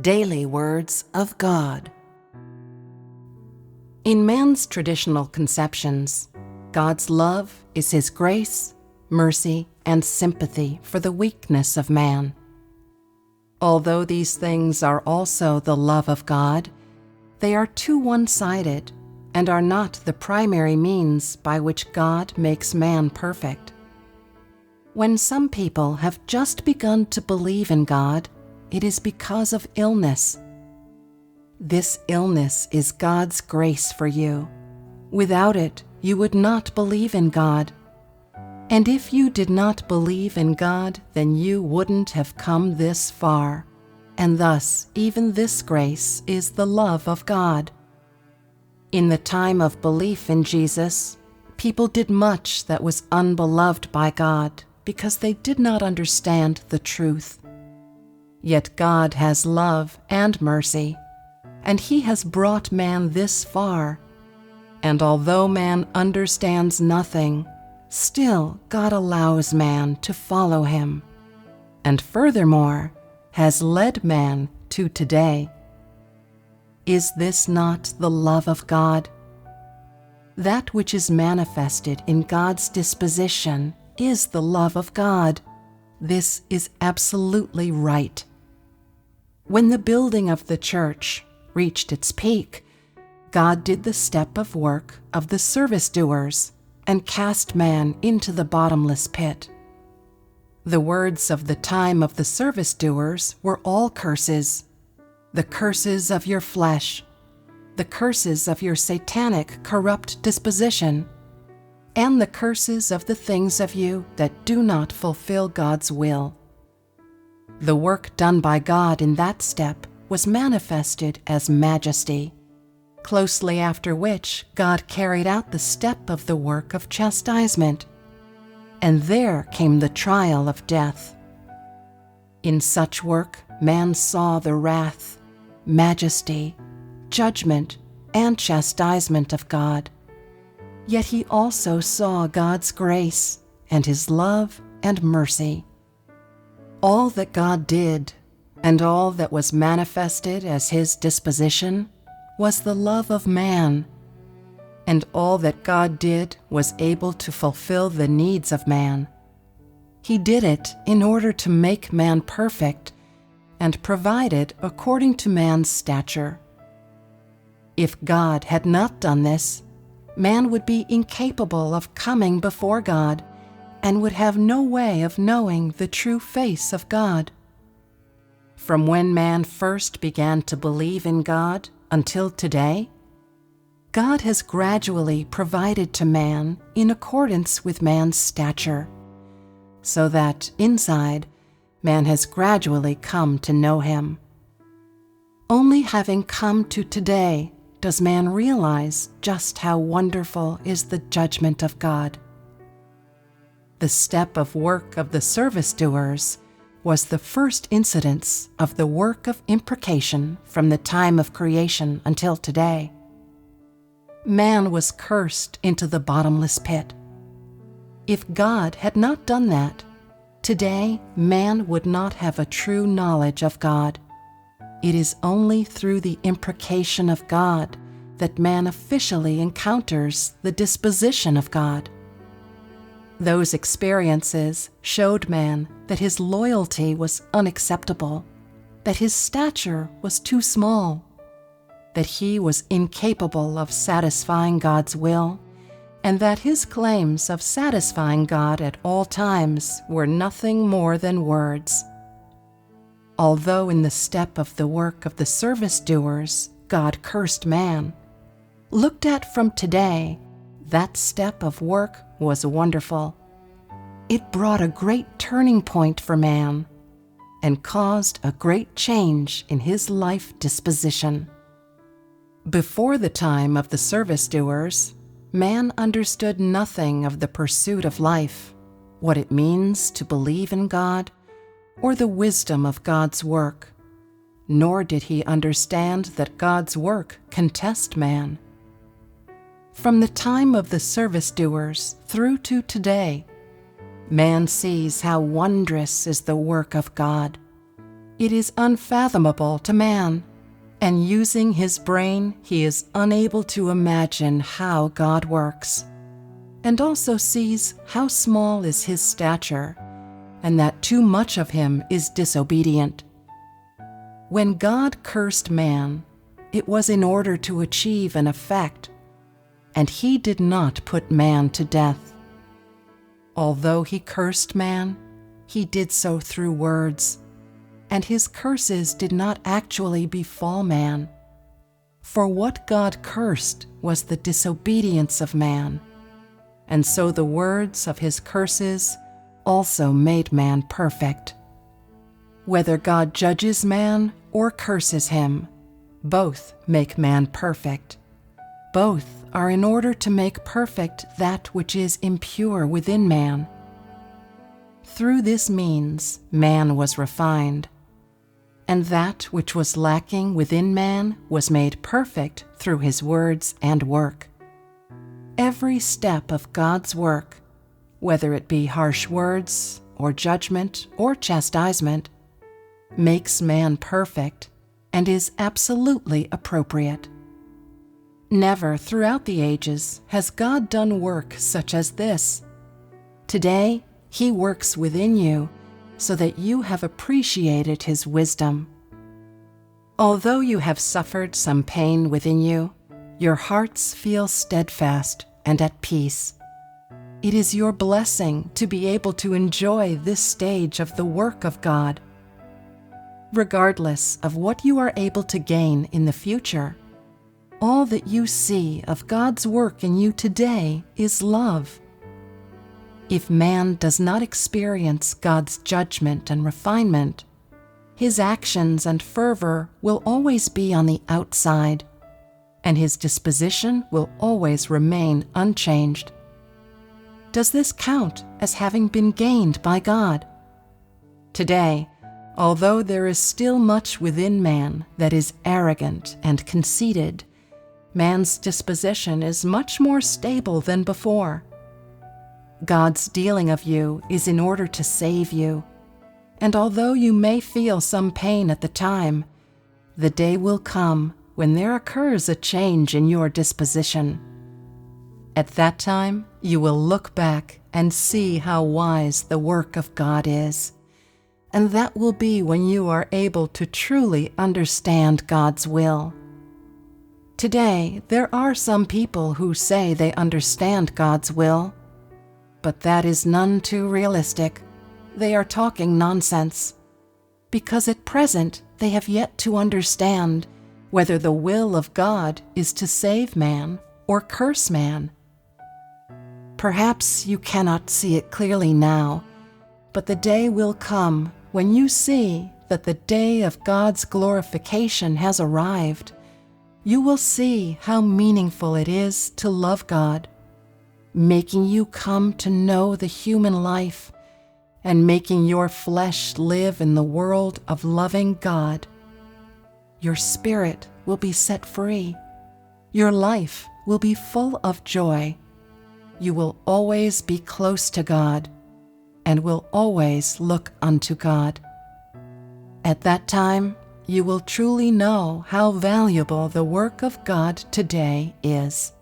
Daily Words of God. In man's traditional conceptions, God's love is His grace, mercy, and sympathy for the weakness of man. Although these things are also the love of God, they are too one-sided and are not the primary means by which God makes man perfect. When some people have just begun to believe in God, it is because of illness. This illness is God's grace for you. Without it, you would not believe in God. And if you did not believe in God, then you wouldn't have come this far. And thus, even this grace is the love of God. In the time of belief in Jesus, people did much that was unbeloved by God because they did not understand the truth. Yet God has love and mercy, and He has brought man this far. And although man understands nothing, still God allows man to follow Him, and furthermore has led man to today. Is this not the love of God? That which is manifested in God's disposition is the love of God. This is absolutely right. When the building of the church reached its peak, God did the step of work of the service doers and cast man into the bottomless pit. The words of the time of the service doers were all curses: the curses of your flesh, the curses of your satanic, corrupt disposition, and the curses of the things of you that do not fulfill God's will. The work done by God in that step was manifested as majesty, closely after which God carried out the step of the work of chastisement, and there came the trial of death. In such work, man saw the wrath, majesty, judgment, and chastisement of God. Yet he also saw God's grace and His love and mercy. All that God did, and all that was manifested as His disposition, was the love of man. And all that God did was able to fulfill the needs of man. He did it in order to make man perfect, and provided according to man's stature. If God had not done this, man would be incapable of coming before God, and would have no way of knowing the true face of God. From when man first began to believe in God until today, God has gradually provided to man in accordance with man's stature, so that inside, man has gradually come to know Him. Only having come to today does man realize just how wonderful is the judgment of God. The step of work of the service doers was the first incidence of the work of imprecation from the time of creation until today. Man was cursed into the bottomless pit. If God had not done that, today man would not have a true knowledge of God. It is only through the imprecation of God that man officially encounters the disposition of God. Those experiences showed man that his loyalty was unacceptable, that his stature was too small, that he was incapable of satisfying God's will, and that his claims of satisfying God at all times were nothing more than words. Although in the step of the work of the service doers, God cursed man, looked at from today, that step of work was wonderful. It brought a great turning point for man and caused a great change in his life disposition. Before the time of the service doers, man understood nothing of the pursuit of life, what it means to believe in God, or the wisdom of God's work, nor did he understand that God's work can test man. From the time of the service doers through to today, man sees how wondrous is the work of God. It is unfathomable to man, and using his brain, he is unable to imagine how God works, and also sees how small is his stature, and that too much of him is disobedient. When God cursed man, it was in order to achieve an effect, and he did not put man to death. Although he cursed man, he did so through words, and his curses did not actually befall man. For what God cursed was the disobedience of man, and so the words of his curses also made man perfect. Whether God judges man or curses him, both make man perfect. Both are in order to make perfect that which is impure within man. Through this means, man was refined, and that which was lacking within man was made perfect through his words and work. Every step of God's work, whether it be harsh words or judgment or chastisement, makes man perfect and is absolutely appropriate. Never throughout the ages has God done work such as this. Today, he works within you so that you have appreciated his wisdom. Although you have suffered some pain within you, your hearts feel steadfast and at peace. It is your blessing to be able to enjoy this stage of the work of God. Regardless of what you are able to gain in the future, all that you see of God's work in you today is love. If man does not experience God's judgment and refinement, his actions and fervor will always be on the outside, and his disposition will always remain unchanged. Does this count as having been gained by God? Today, although there is still much within man that is arrogant and conceited, man's disposition is much more stable than before. God's dealing of you is in order to save you, and although you may feel some pain at the time, the day will come when there occurs a change in your disposition. At that time, you will look back and see how wise the work of God is, and that will be when you are able to truly understand God's will. Today, there are some people who say they understand God's will, but that is none too realistic. They are talking nonsense, because at present they have yet to understand whether the will of God is to save man or curse man. Perhaps you cannot see it clearly now, but the day will come when you see that the day of God's glorification has arrived. You will see how meaningful it is to love God, making you come to know the human life and making your flesh live in the world of loving God. Your spirit will be set free. Your life will be full of joy. You will always be close to God and will always look unto God. At that time, you will truly know how valuable the work of God today is.